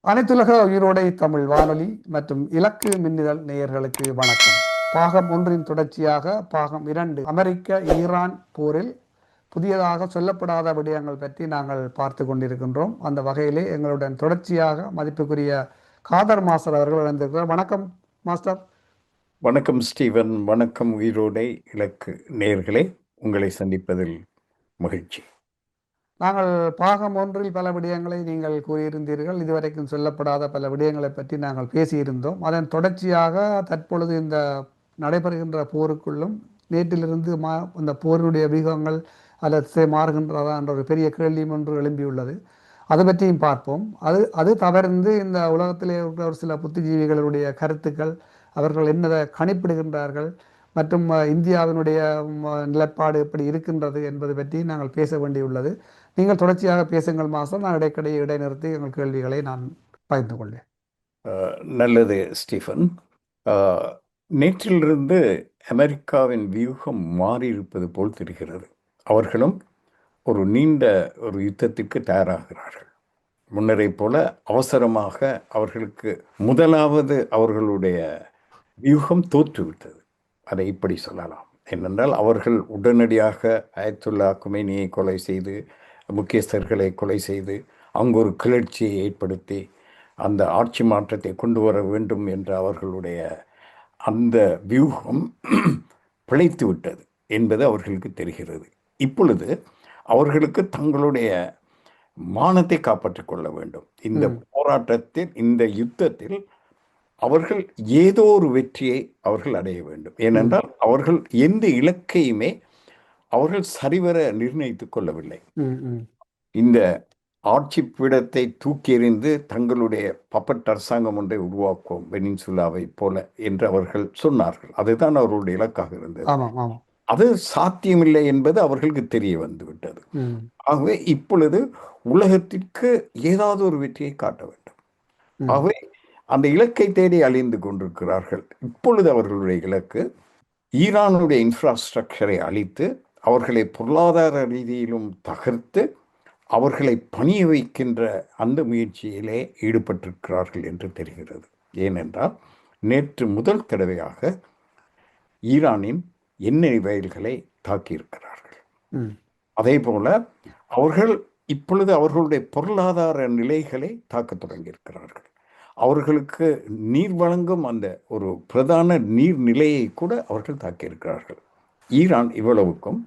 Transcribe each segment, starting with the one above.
அனைத்துலக உயிரோடை தமிழ் வானொலி மற்றும் இலக்கு மின்னிதழ் நேயர்களுக்கு வணக்கம். பாகம் ஒன்றின் தொடர்ச்சியாக பாகம் 2 அமெரிக்க ஈரான் போரில் புதியதாக சொல்லப்படாத விடயங்கள் பற்றி நாங்கள் பார்த்து கொண்டிருக்கின்றோம். அந்த வகையிலே எங்களுடன் தொடர்ச்சியாக மதிப்புக்குரிய காதர் மாஸ்டர் அவர்கள் இணைந்திருக்கிறார். வணக்கம் மாஸ்டர். வணக்கம் ஸ்டீவன். வணக்கம் உயிரோடை இலக்கு நேயர்களே, உங்களை சந்திப்பதில் மகிழ்ச்சி. நாங்கள் பாகம் ஒன்றில் பல விடயங்களை நீங்கள் கூறியிருந்தீர்கள். இதுவரைக்கும் சொல்லப்படாத பல விடயங்களை பற்றி நாங்கள் பேசியிருந்தோம். அதன் தொடர்ச்சியாக தற்பொழுது இந்த நடைபெறுகின்ற போருக்குள்ளும் நேற்றிலிருந்து இந்த போருடைய வியூகங்கள் அல்லது மாறுகின்றதா என்ற ஒரு பெரிய கேள்வியும் ஒன்று எழும்பியுள்ளது. அதை பற்றியும் பார்ப்போம். அது தவிர்த்து இந்த உலகத்திலே இருக்கிற ஒரு சில புத்திஜீவிகளுடைய கருத்துக்கள், அவர்கள் என்னதை கணிப்பிடுகின்றார்கள் மற்றும் இந்தியாவினுடைய நிலைப்பாடு எப்படி இருக்கின்றது என்பது பற்றி நாங்கள் பேச வேண்டியுள்ளது. நீங்கள் தொடர்ச்சியாக பேசுங்கள் மாஸ்டர். நான் இடைக்கிடையே இடைநிறுத்தி எங்கள் கேள்விகளை நான் பகிர்ந்து கொள்வேன். நல்லது ஸ்டீஃபன். நேற்றிலிருந்து அமெரிக்காவின் வியூகம் மாறியிருப்பது போல் தெரிகிறது. அவர்களும் ஒரு நீண்ட ஒரு யுத்தத்திற்கு தயாராகிறார்கள். முன்னரை போல அவசரமாக அவர்களுக்கு முதலாவது அவர்களுடைய வியூகம் தோற்றுவிட்டது. அதை இப்படி சொல்லலாம். ஏனென்றால் அவர்கள் உடனடியாக அயத்துல்லா குமைனியை கொலை செய்து, முக்கியஸ்தர்களை கொலை செய்து, அங்கு ஒரு கிளர்ச்சியை ஏற்படுத்தி அந்த ஆட்சி மாற்றத்தை கொண்டு வர வேண்டும் என்ற அவர்களுடைய அந்த வியூகம் பிழைத்து விட்டது என்பது அவர்களுக்கு தெரிகிறது. இப்பொழுது அவர்களுக்கு தங்களுடைய மானத்தை காப்பாற்றிக் கொள்ள வேண்டும். இந்த போராட்டத்தில், இந்த யுத்தத்தில் அவர்கள் ஏதோ ஒரு வெற்றியை அவர்கள் அடைய வேண்டும். ஏனென்றால் அவர்கள் எந்த இலக்கையுமே அவர்கள் சரிவர நிர்ணயித்துக் கொள்ளவில்லை. இந்த ஆட்சி பீடத்தை தூக்கி எறிந்து தங்களுடைய பப்பட் அரசாங்கம் ஒன்றை உருவாக்குவோம் வெனின்சுலாவை போல என்று அவர்கள் சொன்னார்கள். அதுதான் அவர்களுடைய இலக்காக இருந்தது. அது சாத்தியமில்லை என்பது அவர்களுக்கு தெரிய வந்துவிட்டது. ஆகவே இப்பொழுது உலகத்திற்கு ஏதாவது ஒரு வெற்றியை காட்ட வேண்டும். ஆகவே அந்த இலக்கை தேடி அழிந்து கொண்டிருக்கிறார்கள். இப்பொழுது அவர்களுடைய இலக்கு ஈரானுடைய இன்ஃப்ராஸ்ட்ரக்சரை அழித்து, அவர்களை பொருளாதார ரீதியிலும் தகர்த்து, அவர்களை பணிய வைக்கின்ற அந்த முயற்சியிலே ஈடுபட்டிருக்கிறார்கள் என்று தெரிகிறது. ஏனென்றால் நேற்று முதல் தடவையாக ஈரானின் எண்ணெய் வயல்களை தாக்கியிருக்கிறார்கள். அதே போல அவர்கள் இப்பொழுது அவர்களுடைய பொருளாதார நிலைகளை தாக்கத் தொடங்கியிருக்கிறார்கள். அவர்களுக்கு நீர் வழங்கும் அந்த ஒரு பிரதான நீர்நிலையை கூட அவர்கள் தாக்கியிருக்கிறார்கள். இவ்வளவுக்கும்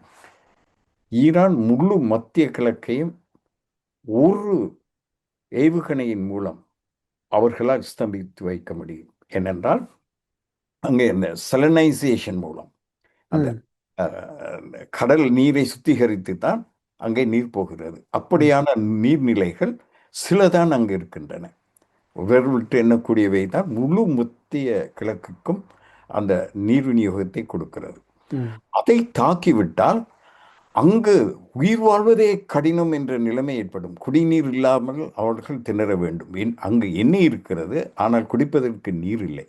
ஈரான் முழு மத்திய கிழக்கையும் ஒரு ஏவுகணையின் மூலம் அவர்களால் ஸ்தம்பித்து வைக்க முடியும். ஏனென்றால் அங்கே இந்த சலனைசேஷன் மூலம் அந்த கடல் நீரை சுத்திகரித்து தான் அங்கே நீர் போகிறது. அப்படியான நீர்நிலைகள் சிலதான் அங்கு இருக்கின்றன. விட்டு எண்ணக்கூடியவை தான் முழு மத்திய கிழக்குக்கும் அந்த நீர் விநியோகத்தை கொடுக்கிறது. அதை தாக்கிவிட்டால் அங்கு உயிர் வாழ்வதே கடினம் என்ற நிலைமை ஏற்படும். குடிநீர் இல்லாமல் அவர்கள் திணற வேண்டும். அங்கு எண்ணெய் இருக்கிறது, ஆனால் குடிப்பதற்கு நீர் இல்லை.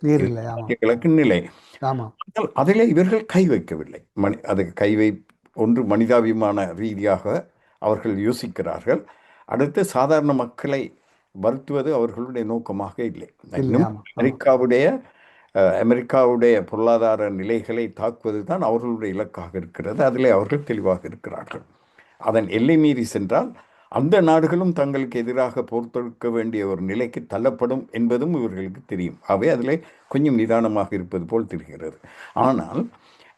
கிழக்கு நிலை. அதில் இவர்கள் கை வைக்கவில்லை. ஒன்று மனிதாபிமான ரீதியாக அவர்கள் யோசிக்கிறார்கள். அடுத்து சாதாரண மக்களை வருத்துவது அவர்களுடைய நோக்கமாக இல்லை. அமெரிக்காவுடைய பொருளாதார நிலைகளை தாக்குவது தான் அவர்களுடைய இலக்காக இருக்கிறது. அதிலே அவர்கள் தெளிவாக இருக்கிறார்கள். அதன் எல்லை மீறி சென்றால் அந்த நாடுகளும் தங்களுக்கு எதிராக போர் தொடுக்க வேண்டிய ஒரு நிலைக்கு தள்ளப்படும் என்பதும் இவர்களுக்கு தெரியும். அவை அதிலே கொஞ்சம் நிதானமாக இருப்பது போல் தெரிகிறது. ஆனால்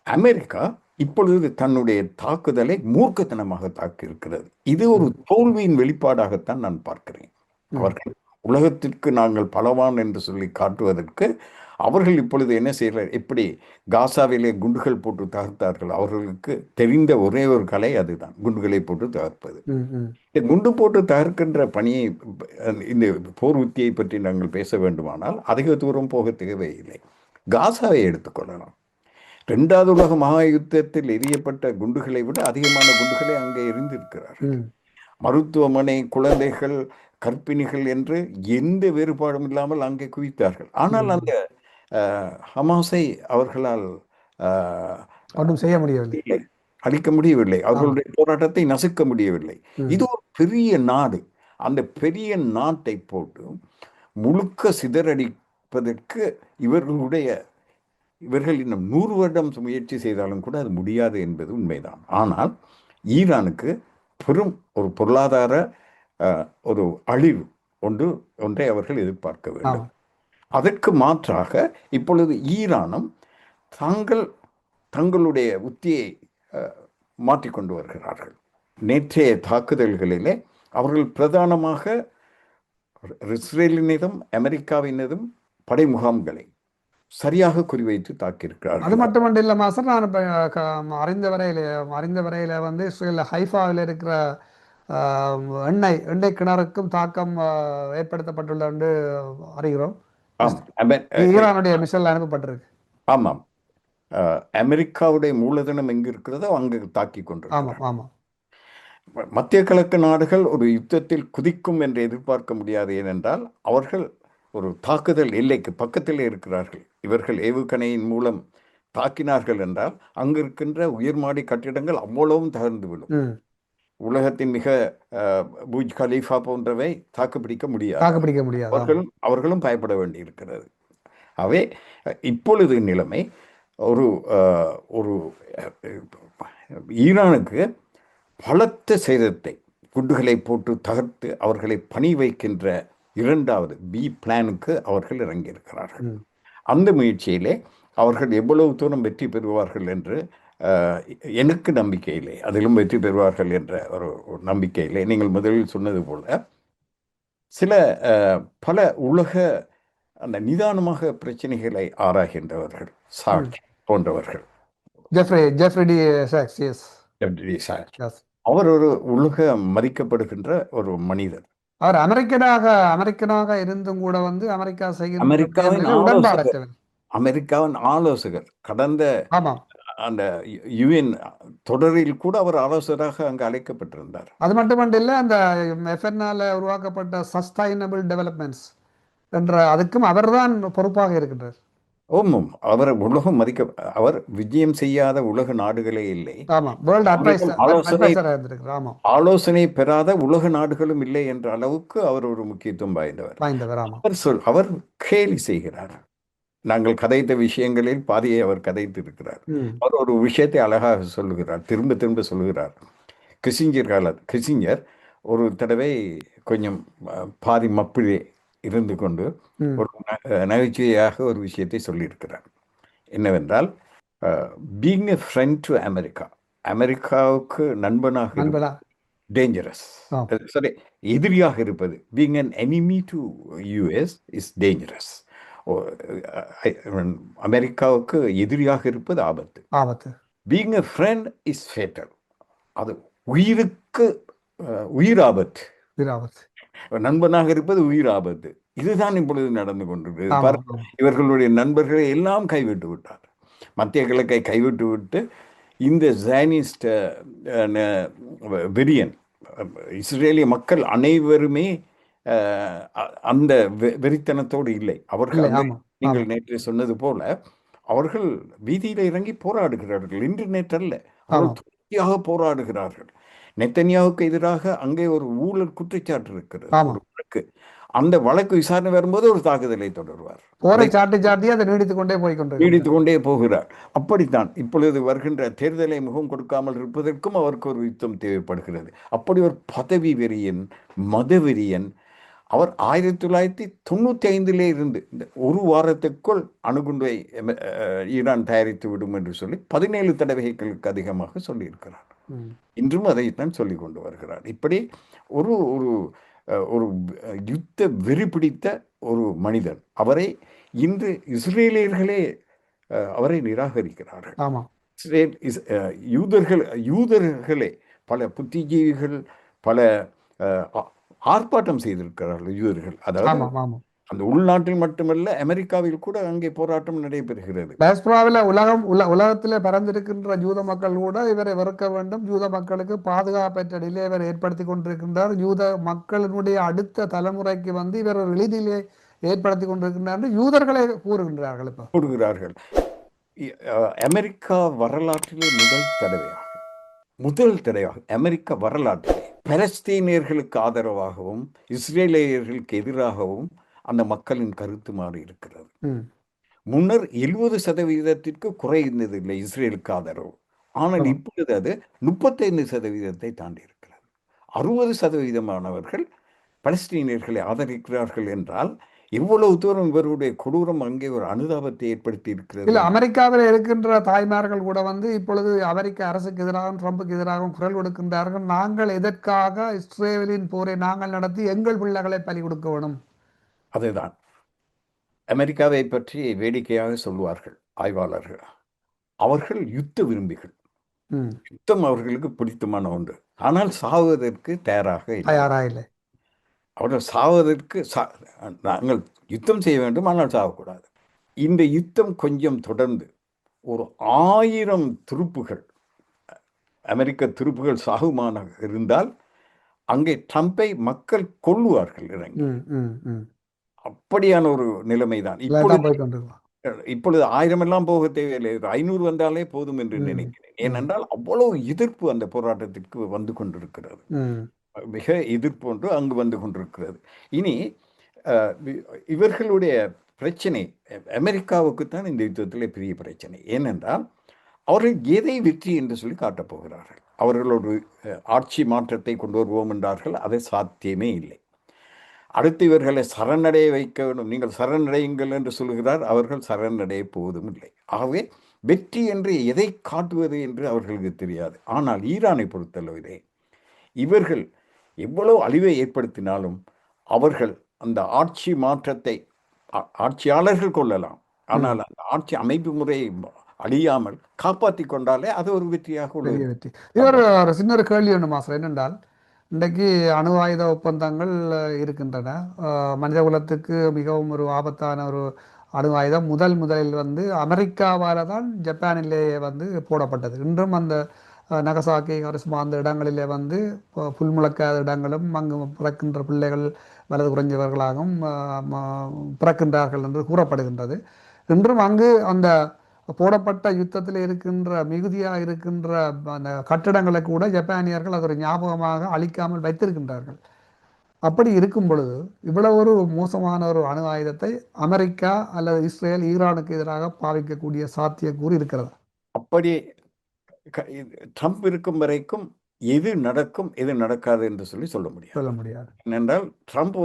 அமெரிக்கா இப்பொழுது தன்னுடைய தாக்குதலை மூர்க்கத்தனமாக தாக்கியிருக்கிறது. இது ஒரு தோல்வியின் வெளிப்பாடாகத்தான் நான் பார்க்கிறேன். அவர்கள் உலகத்திற்கு நாங்கள் பலவான் என்று சொல்லி காட்டுவதற்கு அவர்கள் இப்பொழுது என்ன செய்கிறார்? எப்படி காசாவிலே குண்டுகள் போட்டு தகர்த்தார்கள். அவர்களுக்கு தெரிந்த ஒரே ஒரு கலை அதுதான், குண்டுகளை போட்டு தகர்ப்பது. இந்த குண்டு போட்டு தகர்க்கின்ற பணியை, இந்த போர் உத்தியை பற்றி நாங்கள் பேச வேண்டுமானால் அதிக தூரம் போக தேவையில்லை. காசாவை எடுத்துக்கொள்ளலாம். 2வது உலக மகா யுத்தத்தில் எரியப்பட்ட குண்டுகளை விட அதிகமான குண்டுகளை அங்கே எரிந்திருக்கிறார்கள். மருத்துவமனை, குழந்தைகள், கர்ப்பிணிகள் என்று எந்த வேறுபாடும் இல்லாமல் அங்கே குவித்தார்கள். ஆனால் அந்த ஹமாஸை அவர்களால் ஒன்றும் செய்ய முடியவில்லை, அழிக்க முடியவில்லை. அவர்களுடைய போராட்டத்தை நசுக்க முடியவில்லை. இது ஒரு பெரிய நாடு. அந்த பெரிய நாட்டை போட்டு முழுக்க சிதறடிப்பதற்கு இவர்கள் இன்னும் 100 வருடம் முயற்சி செய்தாலும் கூட அது முடியாது என்பது உண்மைதான். ஆனால் ஈரானுக்கு பெரும் ஒரு பொருளாதார ஒரு அழிவு ஒன்றை அவர்கள் எதிர்பார்க்க வேண்டும். அதற்கு மாற்றாக இப்பொழுது ஈரானும் தங்களுடைய உத்தியை மாற்றிக்கொண்டு வருகிறார்கள். நேற்றைய தாக்குதல்களிலே அவர்கள் பிரதானமாக இஸ்ரேலினதும் அமெரிக்காவினதும் படை முகாம்களை சரியாக குறிவைத்து தாக்கியிருக்கிறார்கள். அது மட்டுமல்ல இல்லை மாஸ்டர், நான் இப்போ அறிந்த வரையில வந்து இஸ்ரேலில் ஹைஃபாவில் இருக்கிற எண்ணெய் கிணறுக்கும் தாக்கம் ஏற்படுத்தப்பட்டுள்ள என்று அறிகிறோம். ஈரானுடைய மிசைல் அனுப்பப்பட்டிருக்கு. ஆமாம், அமெரிக்காவுடைய மூலதனம் எங்கு இருக்கிறதோ அங்கு தாக்கி கொண்டிருக்கிறார். மத்திய கிழக்கு நாடுகள் ஒரு யுத்தத்தில் குதிக்கும் என்று எதிர்பார்க்க முடியாது. ஏனென்றால் அவர்கள் ஒரு தாக்குதல் எல்லைக்கு பக்கத்திலே இருக்கிறார்கள். இவர்கள் ஏவுகணையின் மூலம் தாக்கினார்கள் என்றால் அங்கு இருக்கின்ற உயர்மாடி கட்டிடங்கள் அவ்வளவும் தகர்ந்துவிடும். உலகத்தின் மிக புர்ஜ் கலீஃபா போன்றவை தாக்குப்பிடிக்க முடியாது. அவர்களும் பயப்பட வேண்டி இருக்கிறது. அவை இப்பொழுது நிலைமை ஒரு ஈரானுக்கு பலத்த சேதத்தை குண்டுகளை போட்டு தகர்த்து அவர்களை பணி வைக்கின்ற இரண்டாவது பி பிளானுக்கு அவர்கள் இறங்கியிருக்கிறார்கள். அந்த முயற்சியிலே அவர்கள் எவ்வளவு தூரம் வெற்றி பெறுவார்கள் என்று எனக்கு நம்பிக்கை இல்லை. அதிலும் வெற்றி பெறுவார்கள் என்ற ஒரு நம்பிக்கை இல்லை. நீங்கள் முதலில் சொன்னது போல பல உலக அந்த நிதானமாக பிரச்சனைகளை ஆராய்கின்றவர்கள் சாட்ச் போன்றவர்கள், அவர் ஒரு உலக மதிக்கப்படுகின்ற ஒரு மனிதர். அவர் அமெரிக்கனாக இருந்தும் கூட வந்து அமெரிக்காவின் ஆலோசகர் கடந்த அந்த யுஎன் தொடரில் கூட அவர் ஆலோசகராக அங்கு அழைக்கப்பட்டிருந்தார். அது மட்டுமல்ல, அந்த எஃப்என்ஆல உருவாக்கப்பட்ட சஸ்டைனபிள் டெவலப்மெண்ட்ஸ் என்ற அதுக்கும் அவர்தான் பொறுப்பாக இருக்கின்றார். ஓமம், அவர் அவர் விஜயம் செய்யாத உலக நாடுகளே இல்லை. ஆலோசனை பெறாத உலக நாடுகளும் இல்லை என்ற அளவுக்கு அவர் ஒரு முக்கியத்துவம் வாய்ந்தவர். அவர் கேலி செய்கிறார். நாங்கள் கதைத்த விஷயங்களில் பாதியை அவர் கதைத்து இருக்கிறார். அவர் ஒரு விஷயத்தை அழகாக சொல்லுகிறார், திரும்ப திரும்ப சொல்லுகிறார். கிசிஞ்சர் ஒரு தடவை கொஞ்சம் பாதி மப்பிழே இருந்து கொண்டு ஒரு நகைச்சுவையாக ஒரு விஷயத்தை சொல்லியிருக்கிறார். என்னவென்றால், பீயிங் எ ஃப்ரெண்ட் டு அமெரிக்காவுக்கு நண்பனாக டேஞ்சரஸ், சரி, எதிரியாக இருப்பது, being an enemy to US is dangerous. அமெரிக்காவுக்கு எதிரியாக இருப்பது ஆபத்து. Being a friend is fatal, அது உயிர் ஆபத்து. நண்பனாக இருப்பது உயிர் ஆபத்து. இதுதான் இப்பொழுது நடந்து கொண்டிருக்கிறது. இவர்களுடைய நண்பர்களை எல்லாம் கைவிட்டு விட்டார். மத்திய கிழக்கை கைவிட்டு விட்டு இந்த ஜைனிஸ்ட் வெறியன் இஸ்ரேலிய மக்கள் அனைவருமே அந்த வெறித்தனத்தோடு இல்லை. அவர்கள் நீங்கள் நேற்று சொன்னது போல அவர்கள் வீதியில இறங்கி போராடுகிறார்கள். இன்று நேற்றல்ல, அவர்கள் தொடர்ச்சியாக போராடுகிறார்கள். நெத்தன்யாவுக்கு எதிராக அங்கே ஒரு ஊழல் குற்றச்சாட்டு இருக்கிறது. அந்த வழக்கு விசாரணை வரும்போது ஒரு தாக்குதலை தொடர்வார். நீடித்துக் கொண்டே போகிறார். அப்படித்தான் இப்பொழுது வருகின்ற தேர்தலை முகம் கொடுக்காமல் இருப்பதற்கும் அவருக்கு ஒரு யுத்தம் தேவைப்படுகிறது. அப்படி ஒரு பதவி வெறியன், மதவெறியன். அவர் 1995 இருந்து இந்த ஒரு வாரத்துக்குள் அணுகுண்டை ஈரான் தயாரித்து விடும் என்று சொல்லி 17 தடவைகளுக்கு அதிகமாக சொல்லியிருக்கிறார். இன்றும் அதைத்தான் சொல்லிக் கொண்டு வருகிறார். இப்படி ஒரு ஒரு யுத்த வெறி பிடித்த ஒரு மனிதன். அவரை இன்று இஸ்ரேலியர்களே அவரை நிராகரிக்கிறார்கள். யூதர்களே பல புத்திஜீவிகள் பல ஆர்ப்பாட்டம் செய்திருக்கிறார்கள் யூதர்கள். அதாவது அந்த உள்நாட்டில் மட்டுமல்ல, அமெரிக்காவில் கூட அங்கே போராட்டம் நடைபெறுகிறது. உலகத்தில் பறந்திருக்கின்ற யூத மக்கள் கூட இவரை வெறுக்க வேண்டும், யூத மக்களுக்கு பாதுகாப்பற்ற நிலை இவர் ஏற்படுத்தி கொண்டிருக்கின்றார், யூத மக்களினுடைய அடுத்த தலைமுறைக்கு வந்து இவர் எளிதிலே ஏற்படுத்தி கொண்டிருக்கின்றார் யூதர்களை கூறுகிறார்கள். அமெரிக்கா வரலாற்றிலே முதல் தடவையாக அமெரிக்க வரலாற்றிலே பலஸ்தீனியர்களுக்கு ஆதரவாகவும் இஸ்ரேலியர்களுக்கு எதிராகவும் அந்த மக்களின் கருத்து மாறி இருக்கிறது. ம். முன்னர் 70% குறைந்ததில்லை இஸ்ரேலுக்கு ஆதரவு. ஆனால் ஆமா. இப்பொழுது அது 35% தாண்டி இருக்கிறது. 60% பலஸ்தீனியர்களை ஆதரிக்கிறார்கள் என்றால் இவ்வளவு தூரம் இவருடைய கொடூரம் அங்கே ஒரு அனுதாபத்தை ஏற்படுத்தி இருக்கிறது. இல்ல அமெரிக்காவில் இருக்கின்ற தாய்மார்கள் கூட வந்து இப்பொழுது அமெரிக்க அரசுக்கு எதிராகவும் ட்ரம்புக்கு எதிராகவும் குரல் கொடுக்கின்றார்கள். நாங்கள் எதற்காக இஸ்ரேலின் போரை நாங்கள் நடத்தி எங்கள் பிள்ளைகளை பலி கொடுக்க வேணும்? அதுதான் அமெரிக்காவை பற்றி வேடிக்கையாக சொல்வார்கள் ஆய்வாளர்கள். அவர்கள் யுத்த விரும்பிகள். ம். யுத்தம் அவர்களுக்கு பிடித்தமான ஒன்று. ஆனால் சாவதற்கு தயாராக இல்லை. தயாரா இல்லை. அவர்கள் சாவதற்கு நாங்கள் யுத்தம் செய்ய வேண்டும், ஆனால் சாவக்கூடாது. இந்த யுத்தம் கொஞ்சம் தொடர்ந்து ஒரு 1000 துருப்புகள், அமெரிக்க துருப்புகள் சாகுமானாக இருந்தால் அங்கே ட்ரம்பை மக்கள் கொல்லுவார்கள் இறங்கி. ம், ம், ம். அப்படியான ஒரு நிலைமைதான் இதில் தான் போய் கொண்டிருக்கலாம். இப்பொழுது 1000 எல்லாம் போக தேவையில்லை, 500 வந்தாலே போதும் என்று ம், நினைக்கிறேன். ஏனென்றால் அவ்வளவு எதிர்ப்பு அந்த போராட்டத்திற்கு வந்து கொண்டிருக்கிறது. ம், மிக எதிர்ப்பு ஒன்று அங்கு வந்து கொண்டிருக்கிறது. இனி இவர்களுடைய பிரச்சனை அமெரிக்காவுக்கு தான் இந்த யுத்தத்திலே பெரிய பிரச்சனை. ஏனென்றால் அவர்கள் எதை வெற்றி என்று சொல்லி காட்டப் போகிறார்கள். அவர்களோடு ஆட்சி மாற்றத்தை கொண்டு வருவோம் என்றார்கள். அது சாத்தியமே இல்லை. அடுத்து இவர்களை சரணடைய வைக்க வேண்டும். நீங்கள் சரணடையுங்கள் என்று சொல்கிறார். அவர்கள் சரணடைய போவதும் இல்லை. ஆகவே வெற்றி என்று எதை காட்டுவது என்று அவர்களுக்கு தெரியாது. ஆனால் ஈரானை பொறுத்தளவிலே இவர்கள் எவ்வளவு அழிவை ஏற்படுத்தினாலும் அவர்கள் அந்த ஆட்சி மாற்றத்தை ஆட்சியாளர்கள் கொள்ளலாம். ஆனால் அந்த ஆட்சி அமைப்பு முறையை அழியாமல் காப்பாற்றி கொண்டாலே அது ஒரு வெற்றியாக உள்ளது. வெற்றி. இவர் ஒரு சின்ன ஒரு கேள்வி ஒன்று மாஸ்டர், என்னென்றால் இன்றைக்கு அணு ஆயுத ஒப்பந்தங்கள் இருக்கின்றன. மனித குலத்துக்கு மிகவும் ஒரு ஆபத்தான ஒரு அணு ஆயுதம் முதலில் வந்து அமெரிக்காவால் தான் ஜப்பானிலேயே வந்து போடப்பட்டது. இன்றும் அந்த நகசாக்கி ஹிரோஷிமா அந்த இடங்களிலே வந்து புல் முளைக்காத இடங்களும் அங்கு பிறக்கின்ற பிள்ளைகள் வலது குறைஞ்சவர்களாகவும் பிறக்கின்றார்கள் என்று கூறப்படுகின்றது. இன்றும் அங்கு அந்த போடப்பட்ட யுத்தத்தில் இருக்கின்ற மிகுதியாக இருக்கின்ற அந்த கட்டிடங்களை கூட ஜப்பானியர்கள் அது ஒரு ஞாபகமாக அழிக்காமல் வைத்திருக்கின்றார்கள். அப்படி இருக்கும் பொழுது இவ்வளவு ஒரு மோசமான ஒரு அணு ஆயுதத்தை அமெரிக்கா அல்லது இஸ்ரேல் ஈரானுக்கு எதிராக பாவிக்கக்கூடிய சாத்தியக்கூறு இருக்கிறதா? அப்படி ட்ரம்ப் இருக்கும் வரைக்கும் எது நடக்கும் எது நடக்காது என்று சொல்ல முடியாது. ஏனென்றால் ட்ரம்ப்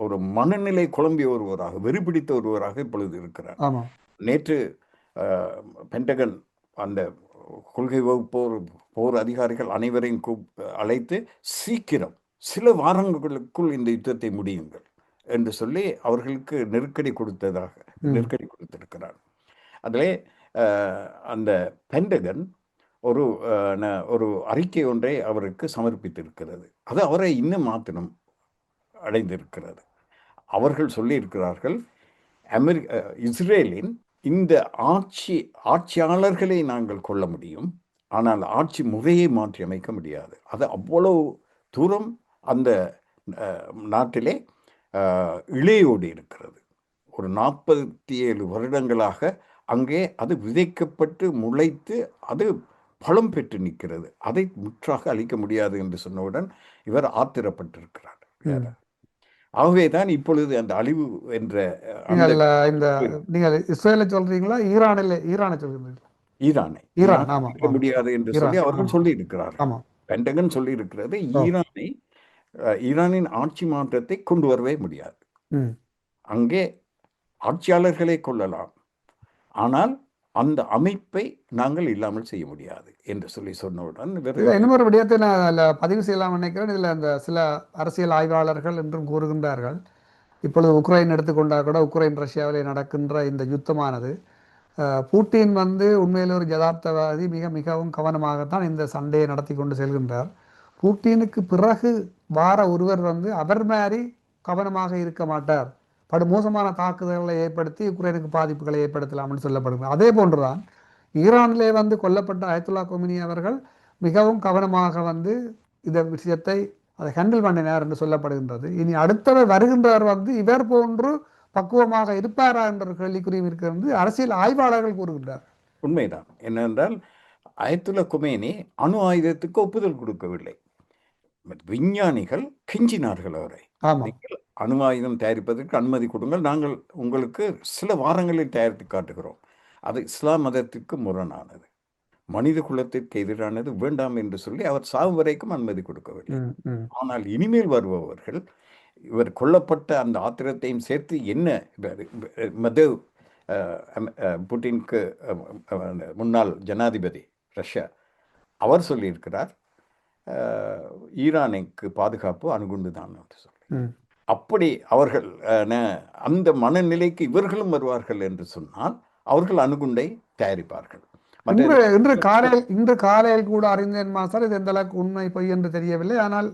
ஒரு மனநிலை குழம்பிய ஒருவராக, வெறிபிடித்த ஒருவராக இப்பொழுது இருக்கிறார். நேற்று பென்டகன் அந்த கொள்கை வகுப்போர் போர் அதிகாரிகள் அனைவரையும் அழைத்து சீக்கிரம் சில வாரங்களுக்குள் இந்த யுத்தத்தை முடியுங்கள் என்று சொல்லி அவர்களுக்கு நெருக்கடி கொடுத்திருக்கிறார். அதிலே அந்த பென்டகன் ஒரு அறிக்கை ஒன்றை அவருக்கு சமர்ப்பித்திருக்கிறது. அது அவரை இன்னும் மாத்திரம் அடைந்திருக்கிறது. அவர்கள் சொல்லியிருக்கிறார்கள், இஸ்ரேலின் இந்த ஆட்சியாளர்களை நாங்கள் கொள்ள முடியும், ஆனால் ஆட்சி முறையை மாற்றி அமைக்க முடியாது. அது அவ்வளவு தூரம் அந்த நாட்டிலே இளையோடு இருக்கிறது. ஒரு 47 வருடங்களாக அங்கே அது விதைக்கப்பட்டு முளைத்து அது பலம் பெற்று நிற்கிறது. அதை முற்றாக அழிக்க முடியாது என்று சொன்னவுடன் இவர் ஆத்திரப்பட்டிருக்கிறார். ஆகவேதான் இப்பொழுது அந்த அழிவு என்ற நீங்கள் இஸ்ரேலை சொல்றீங்களா ஈரானை சொல்கிறீங்களா? ஈரானை முடியாது என்று சொல்லி அவர்கள் சொல்லி இருக்கிறார்கள். பென்டகன் சொல்லி இருக்கிறது, ஈரானின் ஆட்சி மாற்றத்தை கொண்டு வரவே முடியாது. அங்கே ஆட்சியாளர்களை கொள்ளலாம், ஆனால் அந்த அமைப்பை நாங்கள் இல்லாமல் செய்ய முடியாது என்று சொன்னவுடன் இன்னொரு விடயத்தை நான் பதிவு செய்யலாம் நினைக்கிறேன். இதில் அந்த சில அரசியல் ஆய்வாளர்கள் என்றும் கூறுகின்றார்கள், இப்பொழுது உக்ரைன் எடுத்துக்கொண்டால் கூட உக்ரைன் ரஷ்யாவிலே நடக்கின்ற இந்த யுத்தமானது பூட்டின் வந்து உண்மையில் ஒரு யதார்த்தவாதி, மிகவும் கவனமாகத்தான் இந்த சண்டையை நடத்தி கொண்டு செல்கின்றார். பூட்டினுக்கு பிறகு வார ஒருவர் வந்து அவர் மாதிரி கவனமாக இருக்க மாட்டார், படுமோசமான தாக்குதல்களை ஏற்படுத்தி உக்ரைனுக்கு பாதிப்புகளை ஏற்படுத்தலாம்னு சொல்லப்படுகிறது. அதே போன்றுதான் ஈரானிலே வந்து கொல்லப்பட்ட அயத்துல்லா கொமினி அவர்கள் மிகவும் கவனமாக வந்து இந்த விஷயத்தை அதை ஹேண்டில் பண்ணினார் என்று சொல்லப்படுகின்றது. இனி அடுத்தவர் வருகின்றவர் வந்து இவர் போன்று பக்குவமாக இருப்பாரா என்ற கேள்விக்குறியும் இருக்கிறது அரசியல் ஆய்வாளர்கள் கூறுகின்றார். உண்மைதான். என்னென்றால் அயத்துல்லா கொமேனி அணு ஆயுதத்துக்கு ஒப்புதல் கொடுக்கவில்லை. விஞ்ஞானிகள் கெஞ்சினார்கள் அவரை, அணு ஆயுதம் தயாரிப்பதற்கு அனுமதி கொடுங்கள், நாங்கள் உங்களுக்கு சில வாரங்களில் தயாரித்து காட்டுகிறோம். அது இஸ்லாம் மதத்திற்கு முரணானது, மனித குலத்திற்கு எதிரானது, வேண்டாம் என்று சொல்லி அவர் சாவு வரைக்கும் அனுமதி கொடுக்கவில்லை. ஆனால் இனிமேல் வருபவர்கள் இவர் கொல்லப்பட்ட அந்த ஆத்திரத்தையும் சேர்த்து என்ன மதவ் புட்டினுக்கு முன்னாள் ஜனாதிபதி ரஷ்யா அவர் சொல்லியிருக்கிறார், ஈரானுக்கு பாதுகாப்பு அணுகுண்டு தான் என்று சொல்லி. அப்படி அவர்கள் அந்த மனநிலைக்கு இவர்களும் வருவார்கள் என்று சொன்னால் அவர்கள் அணுகுண்டை தயாரிப்பார்கள். இன்று காலையில் கூட அறிந்தேன் மாஸ்டர், இது எந்த அளவுக்கு உண்மை பொய் என்று தெரியவில்லை, ஆனால்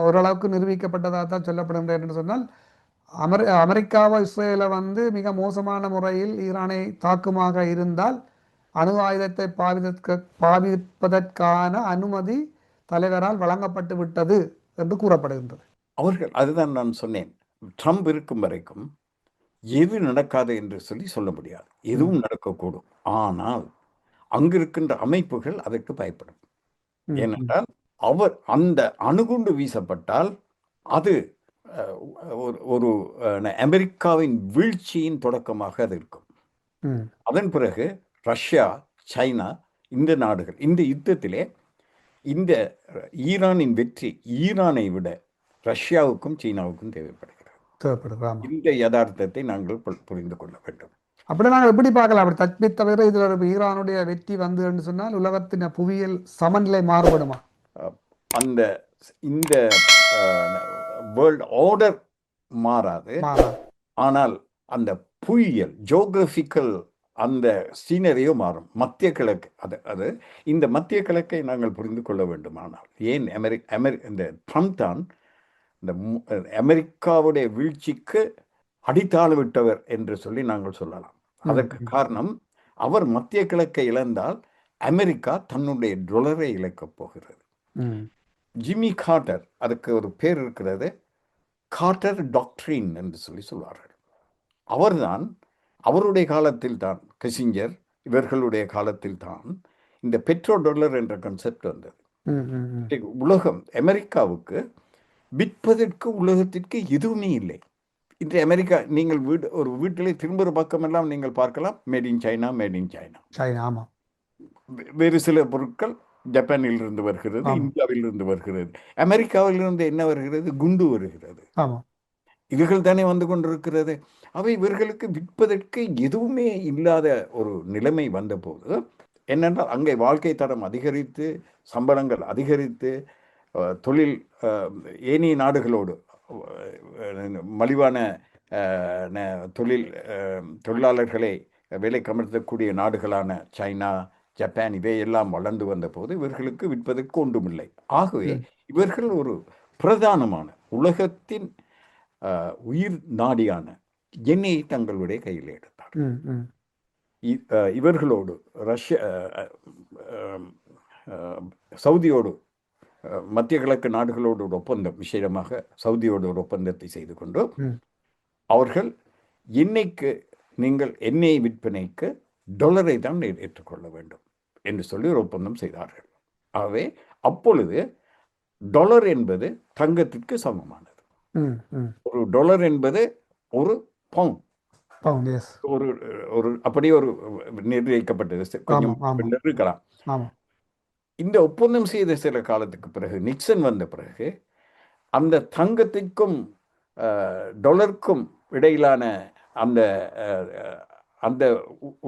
ஓரளவுக்கு நிரூபிக்கப்பட்டதாக தான் சொல்லப்படுகின்றேன் என்று சொன்னால், அமெரிக்காவோ இஸ்ரேலை மிக மோசமான முறையில் ஈரானை தாக்குமாக இருந்தால் அணு ஆயுதத்தை பாவிப்பதற்கான அனுமதி தலைவரால் வழங்கப்பட்டு விட்டது என்று கூறப்படுகின்றது. அவர்கள் அதுதான் நான் சொன்னேன், ட்ரம்ப் இருக்கும் வரைக்கும் எது நடக்காது என்று சொல்லி சொல்ல முடியாது, எதுவும் நடக்கக்கூடும். ஆனால் அங்கிருக்கின்ற அமைப்புகள் அதற்கு பயப்படும். ஏனென்றால் அவர் அந்த அணுகுண்டு வீசப்பட்டால் அது ஒரு அமெரிக்காவின் வீழ்ச்சியின் தொடக்கமாக அது இருக்கும். அதன் பிறகு ரஷ்யா, சைனா, இந்த நாடுகள் இந்த யுத்தத்திலே இந்த ஈரானின் வெற்றி ஈரானை விட ரஷ்யாவுக்கும் சீனாவுக்கும் தேவைப்படுகிறது. இந்த யதார்த்தத்தை நாங்கள் புரிந்து கொள்ள வேண்டும். அப்படி நாங்கள் எப்படி பார்க்கலாம்? அப்படி தப்பி தவிர இதில் ஈரானுடைய வெற்றி வந்து என்று சொன்னால் உலகத்தின் புவியியல் சமநிலை மாறுபடுமா? அந்த இந்த வேர்ல்ட் ஆர்டர் மாறாது, ஆனால் அந்த புவியியல் ஜியோகிராபிக்கல் அந்த சீனரியோ மாறும். மத்திய கிழக்கு அது இந்த மத்திய கிழக்கை நாங்கள் புரிந்து கொள்ள வேண்டுமானால், ஏன் இந்த ட்ரம்ப் தான் இந்த அமெரிக்காவுடைய வீழ்ச்சிக்கு அடித்தாள விட்டவர் என்று சொல்லி நாங்கள் சொல்லலாம். அதற்கு காரணம், அவர் மத்திய கிழக்கை இழந்தால் அமெரிக்கா தன்னுடைய டாலரை இழக்கப் போகிறது. ஜிம்மி கார்ட்டர், அதுக்கு ஒரு பேர் இருக்கிறது, கார்ட்டர் டாக்ட்ரின் என்று சொல்லி சொல்வார்கள். அவர்தான், அவருடைய காலத்தில் தான், கிசிஞ்சர் இவர்களுடைய காலத்தில் தான் இந்த பெட்ரோ டாலர் என்ற கான்செப்ட் வந்தது. உலகம் அமெரிக்காவுக்கு விற்பதற்கு உலகத்திற்கு எதுவுமே இல்லை. இன்று அமெரிக்கா, நீங்கள் ஒரு வீட்டிலே திரும்புகிற பக்கமெல்லாம் நீங்கள் பார்க்கலாம், made in China, made in China. ஆமாம். வேறு சில பொருட்கள் ஜப்பானில் இருந்து வருகிறது, இந்தியாவில் இருந்து வருகிறது, அமெரிக்காவில் இருந்து என்ன வருகிறது, குண்டு வருகிறது. இவர்கள் தானே வந்து கொண்டிருக்கிறது. அவை இவர்களுக்கு விற்பதற்கு எதுவுமே இல்லாத ஒரு நிலைமை வந்தபோது என்னென்றால், அங்கே வாழ்க்கை தரம் அதிகரித்து, சம்பளங்கள் அதிகரித்து, தொழில் ஏனைய நாடுகளோடு மலிவான தொழிலாளர்களை வேலைக்கு அமர்த்தக்கூடிய நாடுகளான சைனா, ஜப்பான் இவையெல்லாம் வளர்ந்து வந்த போது இவர்களுக்கு விற்பதற்கு ஒன்றுமில்லை. ஆகவே இவர்கள் ஒரு பிரதானமான உலகத்தின் உயிர் நாடியான எண்ணெயை தங்களுடைய கையில் எடுத்தார். இவர்களோடு சவுதியோடு, மத்திய கிழக்கு நாடுகளோடு ஒரு ஒப்பந்தம், விசேஷமாக சவுதியோடு ஒரு ஒப்பந்தத்தை செய்து கொண்டு அவர்கள் எண்ணெய் விற்பனைக்கு டாலரை தான் ஏற்றுக்கொள்ள வேண்டும் என்று சொல்லி ஒரு ஒப்பந்தம் செய்தார்கள். ஆகவே அப்பொழுது டாலர் என்பது தங்கத்திற்கு சமமானது. ஒரு டாலர் என்பது ஒரு பவுண்ட், ஒரு அப்படி ஒரு நிர்ணயிக்கப்பட்டது, கொஞ்சம் இருக்கலாம். இந்த ஒப்பந்தம் செய்த சில காலத்துக்கு பிறகு, நிக்சன் வந்த பிறகு, அந்த தங்கத்திற்கும் டாலருக்கும் இடையிலான அந்த அந்த